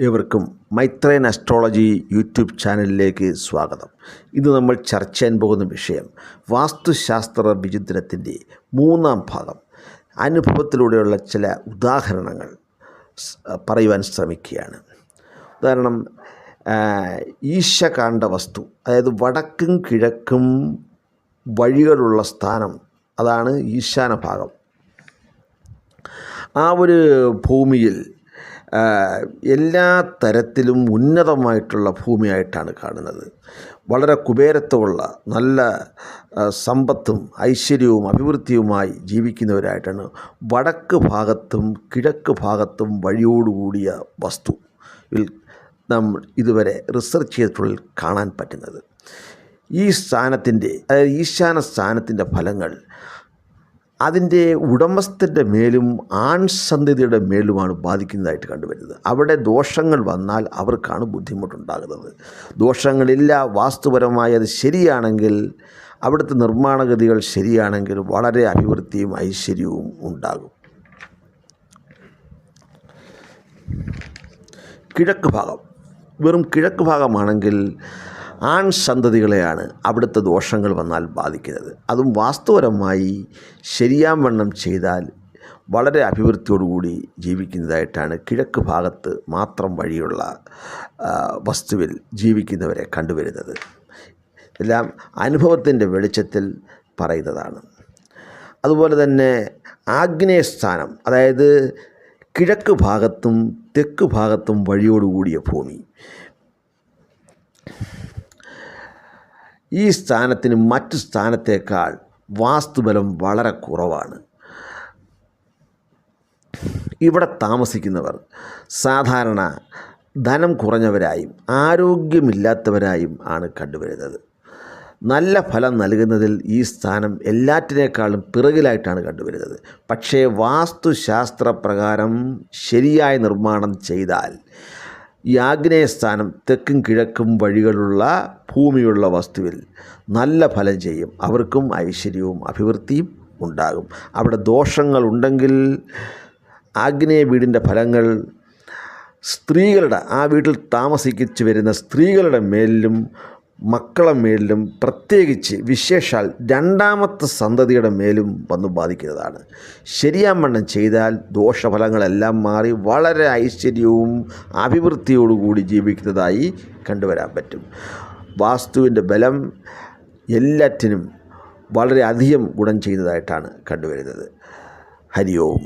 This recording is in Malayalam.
ഏവർക്കും മൈത്രേൻ അസ്ട്രോളജി യൂട്യൂബ് ചാനലിലേക്ക് സ്വാഗതം. ഇന്ന് നമ്മൾ ചർച്ച ചെയ്യാൻ പോകുന്ന വിഷയം വാസ്തുശാസ്ത്ര വിചിന്തനത്തിൻ്റെ 3-ാം ഭാഗം, അനുഭവത്തിലൂടെയുള്ള ചില ഉദാഹരണങ്ങൾ പറയുവാൻ ശ്രമിക്കുകയാണ്. ഉദാഹരണം, ഈശകാന്ഡ വസ്തു, അതായത് വടക്കും കിഴക്കും വഴികളുള്ള സ്ഥാനം, അതാണ് ഈശാന ഭാഗം. ആ ഒരു ഭൂമിയിൽ എല്ലാ തരത്തിലും ഉന്നതമായിട്ടുള്ള ഭൂമിയായിട്ടാണ് കാണുന്നത്. വളരെ കുബേരത്വമുള്ള നല്ല സമ്പത്തും ഐശ്വര്യവും അഭിവൃദ്ധിയുമായി ജീവിക്കുന്നവരായിട്ടാണ് വടക്ക് ഭാഗത്തും കിഴക്ക് ഭാഗത്തും വഴിയോടുകൂടിയ വസ്തുവിൽ നമ്മൾ ഇതുവരെ റിസർച്ച് ചെയ്തിട്ടുള്ളിൽ കാണാൻ പറ്റുന്നത്. ഈ സ്ഥാനത്തിൻ്റെ, അതായത് ഈശാന സ്ഥാനത്തിൻ്റെ ഫലങ്ങൾ അതിൻ്റെ ഉടമസ്ഥൻ്റെ മേലും ആൺസന്തതിയുടെ മേലുമാണ് ബാധിക്കുന്നതായിട്ട് കണ്ടുവരുന്നത്. അവിടെ ദോഷങ്ങൾ വന്നാൽ അവർക്കാണ് ബുദ്ധിമുട്ടുണ്ടാകുന്നത്. ദോഷങ്ങളില്ല, വാസ്തുപരമായി അത് ശരിയാണെങ്കിൽ, അവിടുത്തെ നിർമ്മാണഗതികൾ ശരിയാണെങ്കിൽ വളരെ അഭിവൃദ്ധിയും ഐശ്വര്യവും ഉണ്ടാകും. കിഴക്ക് ഭാഗം, വെറും കിഴക്ക് ഭാഗമാണെങ്കിൽ ആൺസന്തതികളെയാണ് അവിടുത്തെ ദോഷങ്ങൾ വന്നാൽ ബാധിക്കുന്നത്. അതും വാസ്തുപരമായി ശരിയാവണ്ണം ചെയ്താൽ വളരെ അഭിവൃദ്ധിയോടുകൂടി ജീവിക്കുന്നതായിട്ടാണ് കിഴക്ക് ഭാഗത്ത് മാത്രം വഴിയുള്ള വസ്തുവിൽ ജീവിക്കുന്നവരെ കണ്ടുവരുന്നത്. എല്ലാം അനുഭവത്തിൻ്റെ വെളിച്ചത്തിൽ പറയുന്നതാണ്. അതുപോലെ തന്നെ ആഗ്നേയസ്ഥാനം, അതായത് കിഴക്ക് ഭാഗത്തും തെക്ക് ഭാഗത്തും വഴിയോടുകൂടിയ ഭൂമി, ഈ സ്ഥാനത്തിന് മറ്റു സ്ഥാനത്തേക്കാൾ വാസ്തുബലം വളരെ കുറവാണ്. ഇവിടെ താമസിക്കുന്നവർ സാധാരണ ധനം കുറഞ്ഞവരായും ആരോഗ്യമില്ലാത്തവരായും ആണ് കണ്ടുവരുന്നത്. നല്ല ഫലം നൽകുന്നതിൽ ഈ സ്ഥാനം എല്ലാറ്റിനേക്കാളും പിറകിലായിട്ടാണ് കണ്ടുവരുന്നത്. പക്ഷേ വാസ്തുശാസ്ത്രപ്രകാരം ശരിയായ നിർമ്മാണം ചെയ്താൽ ഈ ആഗ്നേയസ്ഥാനം തെക്കും കിഴക്കും വഴികളുള്ള ഭൂമിയുള്ള വസ്തുവിൽ നല്ല ഫലം ചെയ്യും. അവർക്കും ഐശ്വര്യവും അഭിവൃദ്ധിയും ഉണ്ടാകും. അവിടെ ദോഷങ്ങളുണ്ടെങ്കിൽ ആഗ്നേയ വീടിൻ്റെ ഫലങ്ങൾ സ്ത്രീകളുടെ, ആ വീട്ടിൽ താമസിച്ചു വരുന്ന സ്ത്രീകളുടെ മേലിലും മക്കളുടെ മേലിലും, പ്രത്യേകിച്ച് വിശേഷാൽ രണ്ടാമത്തെ സന്തതിയുടെ മേലും വന്ന് ബാധിക്കുന്നതാണ്. ശരിയാവണ്ണം ചെയ്താൽ ദോഷഫലങ്ങളെല്ലാം മാറി വളരെ ഐശ്വര്യവും അഭിവൃദ്ധിയോടുകൂടി ജീവിക്കുന്നതായി കണ്ടുവരാൻ പറ്റും. വാസ്തുവിൻ്റെ ബലം എല്ലാറ്റിനും വളരെ അധികം ഗുണം ചെയ്യുന്നതായിട്ടാണ് കണ്ടുവരുന്നത്. ഹരി ഓം.